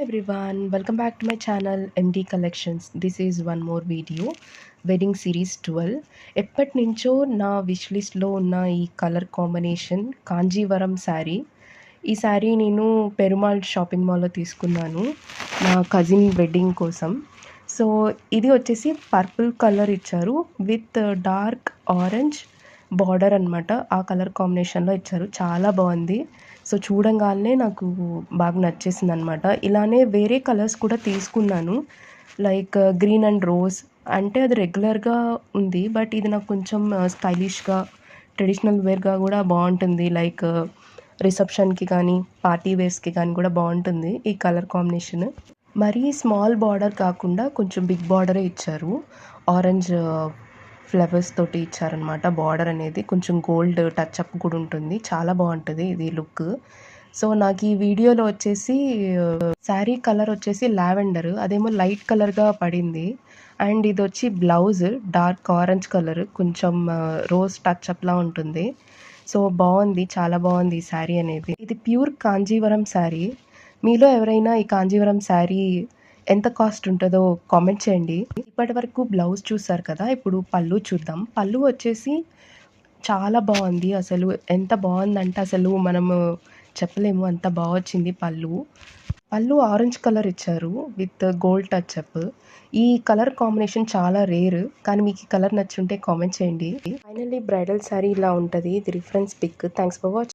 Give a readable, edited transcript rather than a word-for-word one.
everyone, welcome back to my channel MD Collections. This is one more video, wedding series 12. ఎప్పటి నుంచో నా wish లిస్ట్లో ఉన్న ఈ కలర్ కాంబినేషన్ కాంజీవరం శారీ. ఈ శారీ నేను పెరుమాళ్ షాపింగ్ మాల్లో తీసుకున్నాను నా కజిన్ వెడ్డింగ్ కోసం. సో ఇది వచ్చేసి పర్పుల్ కలర్ ఇచ్చారు విత్ డార్క్ ఆరెంజ్ బార్డర్ అనమాట. ఆ కలర్ కాంబినేషన్లో ఇచ్చారు, చాలా బాగుంది. సో చూడంగానే నాకు బాగా నచ్చేసింది అనమాట. ఇలానే వేరే కలర్స్ కూడా తీసుకున్నాను, లైక్ గ్రీన్ అండ్ రోజ్. అంటే అది రెగ్యులర్గా ఉంది, బట్ ఇది నాకు కొంచెం స్టైలిష్గా ట్రెడిషనల్ వేర్గా కూడా బాగుంటుంది. లైక్ రిసెప్షన్కి కానీ పార్టీ వేర్స్కి కానీ కూడా బాగుంటుంది ఈ కలర్ కాంబినేషన్. మరీ స్మాల్ బార్డర్ కాకుండా కొంచెం బిగ్ బార్డరే ఇచ్చారు. ఆరెంజ్ ఫ్లవర్స్ తోటి ఇచ్చారనమాట. బార్డర్ అనేది కొంచెం గోల్డ్ టచ్ అప్ కూడా ఉంటుంది, చాలా బాగుంటుంది ఇది లుక్. సో నాకు ఈ వీడియోలో వచ్చేసి శారీ కలర్ వచ్చేసి లావెండర్, అదేమో లైట్ కలర్గా పడింది. అండ్ ఇది వచ్చి బ్లౌజ్ డార్క్ ఆరెంజ్ కలర్, కొంచెం రోజ్ టచ్ అప్లా ఉంటుంది. సో బాగుంది, చాలా బాగుంది ఈ శారీ అనేది. ఇది ప్యూర్ కాంజీవరం శారీ. మీలో ఎవరైనా ఈ కాంజీవరం శారీ ఎంత కాస్ట్ ఉంటుందో కామెంట్ చేయండి. ఇప్పటి వరకు బ్లౌజ్ చూసారు కదా, ఇప్పుడు పళ్ళు చూద్దాం. పళ్ళు వచ్చేసి చాలా బాగుంది. అసలు ఎంత బాగుందంటే అసలు మనము చెప్పలేము, అంత బాగా వచ్చింది పళ్ళు ఆరెంజ్ కలర్ ఇచ్చారు విత్ గోల్డ్ టచ్ అప్. ఈ కలర్ కాంబినేషన్ చాలా రేర్, కానీ మీకు ఈ కలర్ నచ్చుంటే కామెంట్ చేయండి. ఫైనల్లీ బ్రైడల్ శారీ ఇలా ఉంటుంది. ఇది reference pic. Thanks for watching.